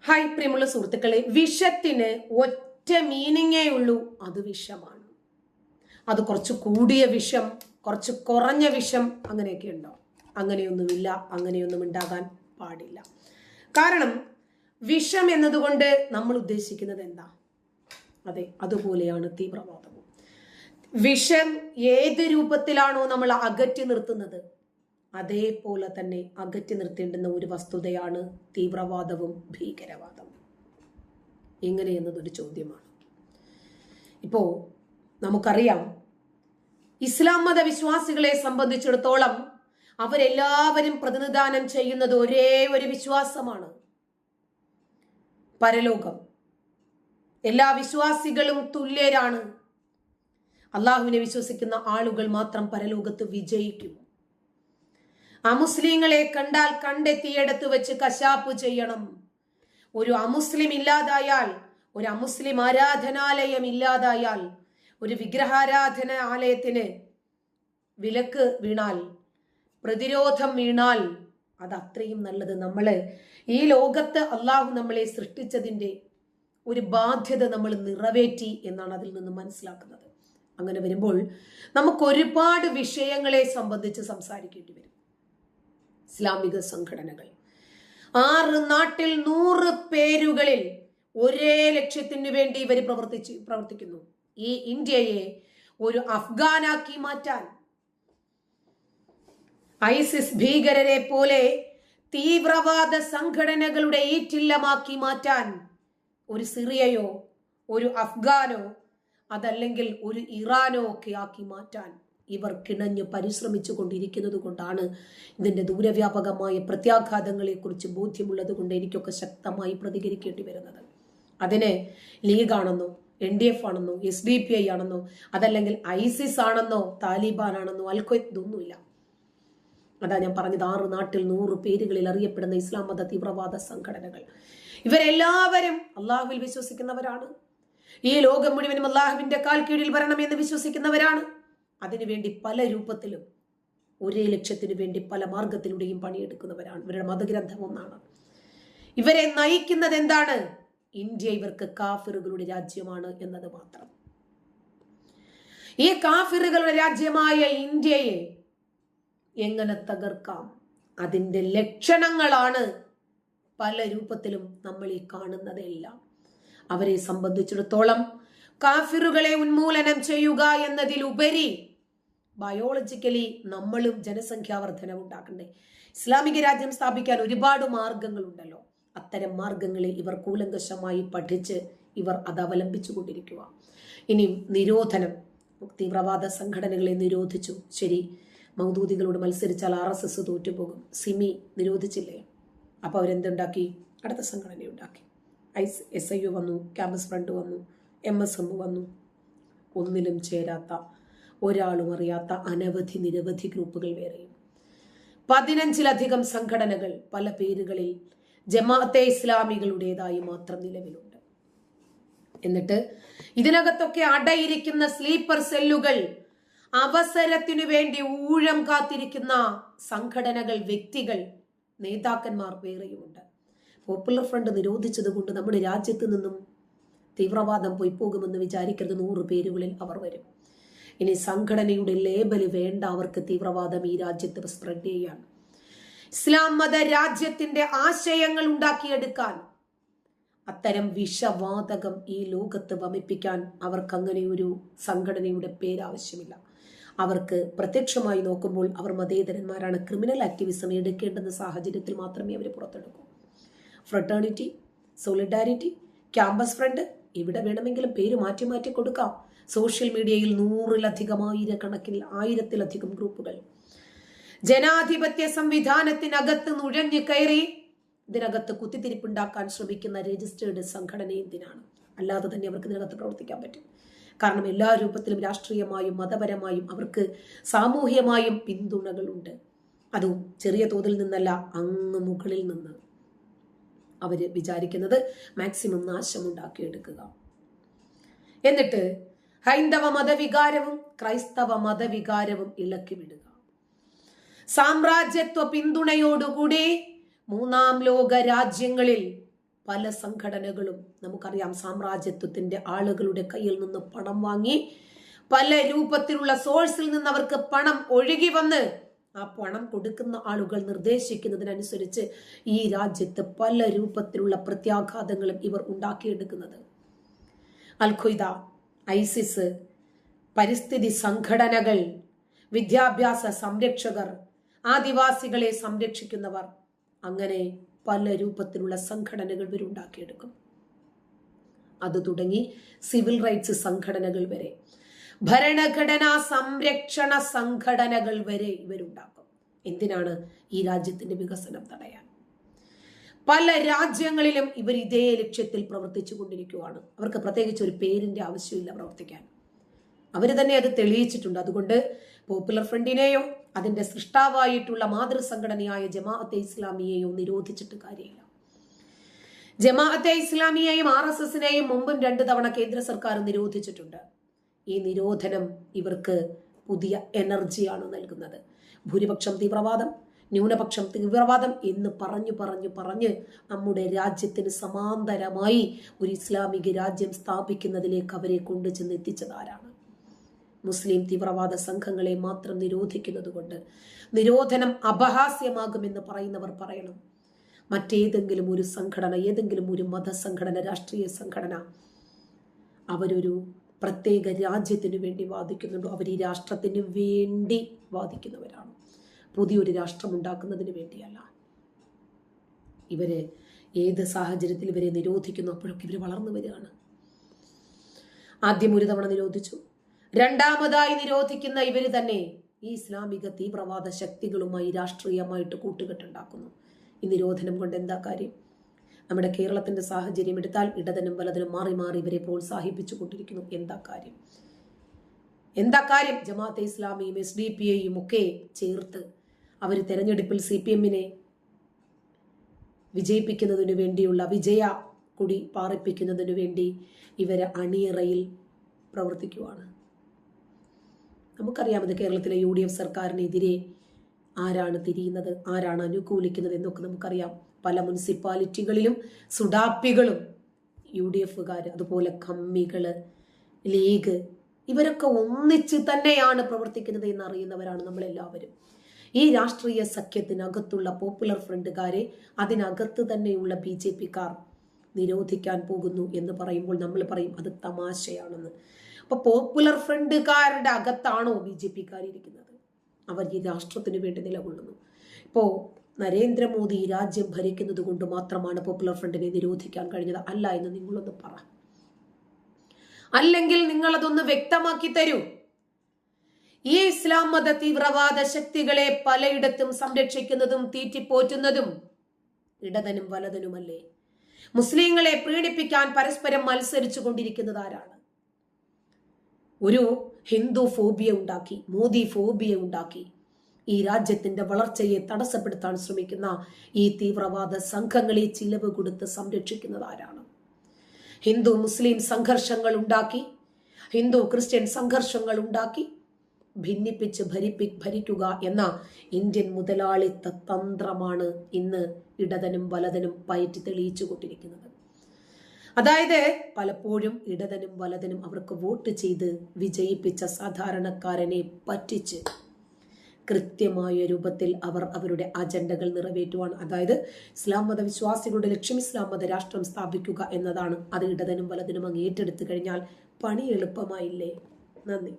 Hi പ്രിയമുള്ള സുഹൃത്തുക്കളെ, വിഷത്തിന് ഒറ്റ മീനിങ്ങേ ഉള്ളൂ, അത് വിഷമാണ്. അത് കുറച്ച് കൂടിയ വിഷം, കുറച്ച് കുറഞ്ഞ വിഷം, അങ്ങനെയൊക്കെ ഉണ്ടോ? അങ്ങനെയൊന്നുമില്ല, അങ്ങനെയൊന്നും ഉണ്ടാകാൻ പാടില്ല. കാരണം വിഷം എന്നതുകൊണ്ട് നമ്മൾ ഉദ്ദേശിക്കുന്നത് എന്താ? അതെ, അതുപോലെയാണ് തീവ്രവാദവും. വിഷം ഏത് രൂപത്തിലാണോ നമ്മൾ അകറ്റി നിർത്തുന്നത്, അതേപോലെ തന്നെ അകറ്റി നിർത്തേണ്ടുന്ന ഒരു വസ്തുതയാണ് തീവ്രവാദവും ഭീകരവാദവും. എങ്ങനെയെന്നതൊരു ചോദ്യമാണ്. ഇപ്പോ നമുക്കറിയാം, ഇസ്ലാം മത വിശ്വാസികളെ സംബന്ധിച്ചിടത്തോളം അവരെല്ലാവരും പ്രതിനിധാനം ചെയ്യുന്നത് ഒരേ ഒരു വിശ്വാസമാണ്, പരലോകം. എല്ലാ വിശ്വാസികളും തുല്യരാണ്. അള്ളാഹുവിനെ വിശ്വസിക്കുന്ന ആളുകൾ മാത്രം പരലോകത്ത് വിജയിക്കും. അമുസ്ലിങ്ങളെ കണ്ടാൽ കണ്ടെത്തിയെടുത്ത് വെച്ച് കശാപ്പ് ചെയ്യണം. ഒരു അമുസ്ലിം ഇല്ലാതായാൽ, ഒരു അമുസ്ലിം ആരാധനാലയം ഇല്ലാതായാൽ, ഒരു വിഗ്രഹാരാധനാലയത്തിന് വിലക്ക് വീണാൽ, പ്രതിരോധം വീണാൽ, അത് അത്രയും നല്ലത്. നമ്മള് ഈ ലോകത്ത് അള്ളാഹു നമ്മളെ സൃഷ്ടിച്ചതിൻ്റെ ഒരു ബാധ്യത നമ്മൾ നിറവേറ്റി എന്നാണ് അതിൽ നിന്ന് മനസ്സിലാക്കുന്നത്. അങ്ങനെ വരുമ്പോൾ നമുക്ക് ഒരുപാട് വിഷയങ്ങളെ സംബന്ധിച്ച് സംസാരിക്കേണ്ടി വരും. ഇസ്ലാമിക സംഘടനകൾ 6 നാട്ടിൽ 100 പേരുകളിൽ ഒരേ ലക്ഷ്യത്തിനു വേണ്ടി ഇവർ പ്രവർത്തിക്കുന്നു. ഈ ഇന്ത്യയെ ഒരു അഫ്ഗാനാക്കി മാറ്റാൻ, ഐസിസ് ഭീകരരെ പോലെ തീവ്രവാദ സംഘടനകളുടെ ഈറ്റില്ലമാക്കി മാറ്റാൻ ഒരു സിറിയയോ ഒരു അഫ്ഗാനോ അതല്ലെങ്കിൽ ഒരു ഇറാനോ ഒക്കെ ആക്കി മാറ്റാൻ ഇവർ കിണഞ്ഞു പരിശ്രമിച്ചു കൊണ്ടിരിക്കുന്നത് കൊണ്ടാണ് ഇതിന്റെ ദൂരവ്യാപകമായ പ്രത്യാഘാതങ്ങളെ കുറിച്ച് ബോധ്യമുള്ളത് കൊണ്ട് എനിക്കൊക്കെ ശക്തമായി പ്രതികരിക്കേണ്ടി വരുന്നത്. അതിന് ലീഗാണെന്നോ NDF ആണെന്നോ SDPI ആണെന്നോ അതല്ലെങ്കിൽ ISIS ആണെന്നോ താലിബാൻ ആണെന്നോ അൽഖ്വയ്ദ് ഇതൊന്നുമില്ല. അതാ ഞാൻ പറഞ്ഞത്, 6 നാട്ടിൽ 100 പേരുകളിൽ അറിയപ്പെടുന്ന ഇസ്ലാം മത തീവ്രവാദ സംഘടനകൾ ഇവരെല്ലാവരും അള്ളാഹുവിൽ വിശ്വസിക്കുന്നവരാണ്. ഈ ലോകം മുഴുവനും അള്ളാഹുവിന്റെ കാൽ കീഴിൽ വരണമെന്ന് വിശ്വസിക്കുന്നവരാണ്. അതിനുവേണ്ടി പല രൂപത്തിലും ഒരേ ലക്ഷ്യത്തിനു വേണ്ടി പല മാർഗത്തിലൂടെയും പണിയെടുക്കുന്നവരാണ്. ഇവരുടെ മതഗ്രന്ഥം ഒന്നാണ്. ഇവരെ നയിക്കുന്നത് എന്താണ്? ഇന്ത്യ ഇവർക്ക് കാഫിറുകളുടെ രാജ്യമാണ് എന്നത് മാത്രം. ഈ കാഫിറുകളുടെ രാജ്യമായ ഇന്ത്യയെ എങ്ങനെ തകർക്കാം, അതിന്റെ ലക്ഷണങ്ങളാണ് പല രൂപത്തിലും നമ്മൾ ഈ കാണുന്നതെല്ലാം. അവരെ സംബന്ധിച്ചിടത്തോളം കാഫിറുകളെ ഉന്മൂലനം ചെയ്യുക എന്നതിലുപരി ബയോളജിക്കലി നമ്മളും ജനസംഖ്യാവർദ്ധന ഉണ്ടാക്കണ്ടേ? ഇസ്ലാമിക രാജ്യം സ്ഥാപിക്കാൻ ഒരുപാട് മാർഗങ്ങളുണ്ടല്ലോ. അത്തരം മാർഗങ്ങളെ ഇവർ കൂലങ്കഷമായി പഠിച്ച് ഇവർ അത് അവലംബിച്ചു കൊണ്ടിരിക്കുക. ഇനി നിരോധനം, തീവ്രവാദ സംഘടനകളെ നിരോധിച്ചു, ശരി, മൗദൂദികളോട് മത്സരിച്ചാൽ RSS തോറ്റുപോകും. സിമി നിരോധിച്ചില്ലേ? അപ്പൊ അവരെന്തുണ്ടാക്കി? അടുത്ത സംഘടന ഉണ്ടാക്കി. SIU വന്നു, ക്യാമ്പസ് ഫ്രണ്ട് വന്നു, MSM വന്നു. ഒന്നിലും ചേരാത്ത, ഒരാളും അറിയാത്ത അനവധി നിരവധി ഗ്രൂപ്പുകൾ വേറെയും, 15-ലധികം സംഘടനകൾ പല പേരുകളിൽ ജമാഅത്തെ ഇസ്ലാമികളുടേതായി മാത്രം നിലവിലുണ്ട്. എന്നിട്ട് ഇതിനകത്തൊക്കെ അടയിരിക്കുന്ന സ്ലീപ്പർ സെല്ലുകൾ, അവസരത്തിനു വേണ്ടി ഊഴം കാത്തിരിക്കുന്ന സംഘടനകൾ, വ്യക്തികൾ, നേതാക്കന്മാർ വേറെയുമുണ്ട്. പോപ്പുലർ ഫ്രണ്ട് നിരോധിച്ചത് കൊണ്ട് നമ്മുടെ രാജ്യത്ത് നിന്നും തീവ്രവാദം പോയി പോകുമെന്ന് വിചാരിക്കരുത്. 100 പേരുകളിൽ അവർ വരും. ഇനി സംഘടനയുടെ ലേബല് വേണ്ട അവർക്ക്. തീവ്രവാദം ഈ രാജ്യത്ത് സ്പ്രെഡ് ചെയ്യാൻ, ഇസ്ലാം മത രാജ്യത്തിന്റെ ആശയങ്ങൾ ഉണ്ടാക്കിയെടുക്കാൻ, അത്തരം വിഷവാതകം ഈ ലോകത്ത് വമിപ്പിക്കാൻ അവർക്ക് അങ്ങനെ ഒരു സംഘടനയുടെ പേരാവശ്യമില്ല. അവർക്ക് പ്രത്യക്ഷമായി നോക്കുമ്പോൾ അവർ മതേതരന്മാരാണ്. ക്രിമിനൽ ആക്ടിവിസം എടുക്കേണ്ടുന്ന സാഹചര്യത്തിൽ മാത്രമേ അവർ പുറത്തെടുക്കൂ. ഫ്രട്ടേണിറ്റി, സോളിഡാരിറ്റി, ക്യാമ്പസ് ഫ്രണ്ട്, ഇവിടെ വേണമെങ്കിലും പേര് മാറ്റി മാറ്റി കൊടുക്കാം. സോഷ്യൽ മീഡിയയിൽ 100-ലധികം, 1000-ലധികം ഗ്രൂപ്പുകൾ. ജനാധിപത്യ സംവിധാനത്തിനകത്ത് നുഴഞ്ഞു കയറി ഇതിനകത്ത് കുത്തിത്തിരിപ്പുണ്ടാക്കാൻ ശ്രമിക്കുന്ന രജിസ്റ്റേർഡ് സംഘടന എന്തിനാണ്? അല്ലാതെ തന്നെ അവർക്ക് ഇതിനകത്ത് പ്രവർത്തിക്കാൻ പറ്റും. കാരണം എല്ലാ രൂപത്തിലും രാഷ്ട്രീയമായും മതപരമായും അവർക്ക് സാമൂഹ്യമായും പിന്തുണകളുണ്ട്. അതും ചെറിയ തോതിൽ നിന്നല്ല, അങ്ങ് മുകളിൽ നിന്ന്. അവര് വിചാരിക്കുന്നത് മാക്സിമം നാശമുണ്ടാക്കിയെടുക്കുക. എന്നിട്ട് ഹൈന്ദവ മതവികാരവും ക്രൈസ്തവ മതവികാരവും ഇളക്കി വിടുക. സാമ്രാജ്യത്വ പിന്തുണയോടുകൂടി 3ാം ലോക രാജ്യങ്ങളിൽ പല സംഘടനകളും നമുക്കറിയാം സാമ്രാജ്യത്വത്തിന്റെ ആളുകളുടെ കയ്യിൽ നിന്ന് പണം വാങ്ങി പല രൂപത്തിലുള്ള സോഴ്സിൽ നിന്ന് അവർക്ക് പണം ഒഴുകി വന്ന് ആ പണം കൊടുക്കുന്ന ആളുകൾ നിർദ്ദേശിക്കുന്നതിനനുസരിച്ച് ഈ രാജ്യത്ത് പല രൂപത്തിലുള്ള പ്രത്യാഘാതങ്ങളും ഇവർ ഉണ്ടാക്കിയെടുക്കുന്നത്. അൽ-ഖ്വയ്ദ, ഐസിസ്, പരിസ്ഥിതി സംഘടനകൾ, വിദ്യാഭ്യാസ സംരക്ഷകർ, ആദിവാസികളെ സംരക്ഷിക്കുന്നവർ, അങ്ങനെ പല രൂപത്തിലുള്ള സംഘടനകൾ ഇവരുണ്ടാക്കിയെടുക്കും. അത് തുടങ്ങി സിവിൽ റൈറ്റ്സ് സംഘടനകൾ വരെ, ഭരണഘടനാ സംരക്ഷണ സംഘടനകൾ വരെ ഇവരുണ്ടാക്കും. എന്തിനാണ്? ഈ രാജ്യത്തിന്റെ വികസനം തടയാൻ. പല രാജ്യങ്ങളിലും ഇവർ ഇതേ ലക്ഷ്യത്തിൽ പ്രവർത്തിച്ചു കൊണ്ടിരിക്കുകയാണ്. അവർക്ക് പ്രത്യേകിച്ച് ഒരു പേരിന്റെ ആവശ്യമില്ല പ്രവർത്തിക്കാൻ. അവർ തന്നെ അത് തെളിയിച്ചിട്ടുണ്ട്. അതുകൊണ്ട് പോപ്പുലർ ഫ്രണ്ടിനെയോ അതിന്റെ സൃഷ്ടാവായിട്ടുള്ള മാതൃസംഘടനയായ ജമാഅത്തെ ഇസ്ലാമിയെയോ നിരോധിച്ചിട്ട് കാര്യമില്ല. ജമാഅത്തെ ഇസ്ലാമിയെയും RSSനെയും മുമ്പും 2 തവണ കേന്ദ്ര സർക്കാർ നിരോധിച്ചിട്ടുണ്ട്. ഈ നിരോധനം ഇവർക്ക് പുതിയ എനർജിയാണ് നൽകുന്നത്. ഭൂരിപക്ഷം തീവ്രവാദം, ന്യൂനപക്ഷം തീവ്രവാദം എന്ന് പറഞ്ഞ് നമ്മുടെ രാജ്യത്തിന് സമാന്തരമായി ഒരു ഇസ്ലാമിക രാജ്യം സ്ഥാപിക്കുന്നതിലേക്ക് അവരെ കൊണ്ടുചെന്ന് എത്തിച്ചതാരാണ്? മുസ്ലിം തീവ്രവാദ സംഘങ്ങളെ മാത്രം നിരോധിക്കുന്നത് കൊണ്ട് നിരോധനം അപഹാസ്യമാകുമെന്ന് പറയുന്നവർ പറയണം. മറ്റേതെങ്കിലും ഒരു സംഘടന, ഏതെങ്കിലും ഒരു മതസംഘടന, രാഷ്ട്രീയ സംഘടന അവരൊരു പ്രത്യേക രാജ്യത്തിന് വേണ്ടി വാദിക്കുന്നുണ്ടോ? അവർ ഈ രാഷ്ട്രത്തിന് വേണ്ടി വാദിക്കുന്നവരാണ്. പുതിയൊരു രാഷ്ട്രം ഉണ്ടാക്കുന്നതിന് വേണ്ടിയല്ല. ഇവര് ഏത് സാഹചര്യത്തിൽ ഇവരെ നിരോധിക്കുന്നു അപ്പോഴൊക്കെ ഇവർ വളർന്നു വരികയാണ്. ആദ്യം ഒരു തവണ നിരോധിച്ചു, രണ്ടാമതായി നിരോധിക്കുന്ന ഇവര് തന്നെ ഈ ഇസ്ലാമിക തീവ്രവാദ ശക്തികളുമായി രാഷ്ട്രീയമായിട്ട് കൂട്ടുകെട്ടുണ്ടാക്കുന്നു. ഈ നിരോധനം കൊണ്ട് എന്താ കാര്യം? നമ്മുടെ കേരളത്തിന്റെ സാഹചര്യം എടുത്താൽ ഇടതനും വലതനും മാറി മാറി ഇവരെ പ്രോത്സാഹിപ്പിച്ചു കൊണ്ടിരിക്കുന്നു. എന്താ കാര്യം? ജമാഅത്തെ ഇസ്ലാമിയും SDPIയും ഒക്കെ ചേർത്ത് അവർ തെരഞ്ഞെടുപ്പിൽ CPMനെ വിജയിപ്പിക്കുന്നതിനു വേണ്ടിയുള്ള വിജയ കൊടി പാറിപ്പിക്കുന്നതിനു വേണ്ടി ഇവരെ അണിയറയിൽ പ്രവർത്തിക്കുവാണ്. നമുക്കറിയാം ഇത് കേരളത്തിലെ UDF സർക്കാരിനെതിരെ ആരാണ് തിരിയുന്നത്, ആരാണ് അനുകൂലിക്കുന്നത് എന്നൊക്കെ നമുക്കറിയാം. പല മുനിസിപ്പാലിറ്റികളിലും സുഡാപ്പികളും UDFകാർ, അതുപോലെ കമ്മികള്, ലീഗ്, ഇവരൊക്കെ ഒന്നിച്ച് തന്നെയാണ് പ്രവർത്തിക്കുന്നത് എന്നറിയുന്നവരാണ് നമ്മളെല്ലാവരും. ഈ രാഷ്ട്രീയ സഖ്യത്തിനകത്തുള്ള പോപ്പുലർ ഫ്രണ്ടുകാരെ അതിനകത്ത് തന്നെയുള്ള BJPക്കാർ നിരോധിക്കാൻ പോകുന്നു എന്ന് പറയുമ്പോൾ നമ്മൾ പറയും അത് തമാശയാണെന്ന്. അപ്പൊ പോപ്പുലർ ഫ്രണ്ടുകാരുടെ അകത്താണോ BJPക്കാർ ഇരിക്കുന്നത്? അവർ ഈ രാഷ്ട്രത്തിന് വേണ്ടി നിലകൊള്ളുന്നു. ഇപ്പോ നരേന്ദ്രമോദി ഈ രാജ്യം ഭരിക്കുന്നത് കൊണ്ട് മാത്രമാണ് പോപ്പുലർ ഫ്രണ്ടിനെ നിരോധിക്കാൻ കഴിഞ്ഞത് അല്ല എന്ന് നിങ്ങളൊന്ന് പറ. അല്ലെങ്കിൽ നിങ്ങൾ അതൊന്ന് വ്യക്തമാക്കി തരൂ. ഈ ഇസ്ലാം മത തീവ്രവാദ ശക്തികളെ പലയിടത്തും സംരക്ഷിക്കുന്നതും തീറ്റിപ്പോറ്റുന്നതും ഇടതനും വലതനുമല്ലേ? മുസ്ലിങ്ങളെ പ്രീണിപ്പിക്കാൻ പരസ്പരം മത്സരിച്ചു കൊണ്ടിരിക്കുന്നത് ആരാണ്? ഒരു ഹിന്ദു ഫോബിയ ഉണ്ടാക്കി, മോദി ഫോബിയ ഉണ്ടാക്കി ഈ രാജ്യത്തിന്റെ വളർച്ചയെ തടസ്സപ്പെടുത്താൻ ശ്രമിക്കുന്ന ഈ തീവ്രവാദ സംഘങ്ങളെ ചിലവ് കൊടുത്ത് സംരക്ഷിക്കുന്നത് ആരാണ്? ഹിന്ദു മുസ്ലിം സംഘർഷങ്ങൾ ഉണ്ടാക്കി, ഹിന്ദു ക്രിസ്ത്യൻ സംഘർഷങ്ങൾ ഉണ്ടാക്കി ഭിന്നിപ്പിച്ച് ഭരിക്കുക എന്ന ഇന്ത്യൻ മുതലാളിത്ത തന്ത്രമാണ് ഇന്ന് ഇടതനും വലതനും പയറ്റി തെളിയിച്ചു കൊണ്ടിരിക്കുന്നത്. അതായത് പലപ്പോഴും ഇടതനും വലതനും അവർക്ക് വോട്ട് ചെയ്ത് വിജയിപ്പിച്ച സാധാരണക്കാരനെ പറ്റിച്ച് കൃത്യമായ രൂപത്തിൽ അവർ അവരുടെ അജണ്ടകൾ നിറവേറ്റുവാണ്. അതായത് ഇസ്ലാം മത വിശ്വാസികളുടെ ലക്ഷ്യം ഇസ്ലാം മത രാഷ്ട്രം സ്ഥാപിക്കുക എന്നതാണ്. അത് ഇടതനും വലതനും അങ്ങ് ഏറ്റെടുത്തു കഴിഞ്ഞാൽ പണി എളുപ്പമായില്ലേ? നന്ദി.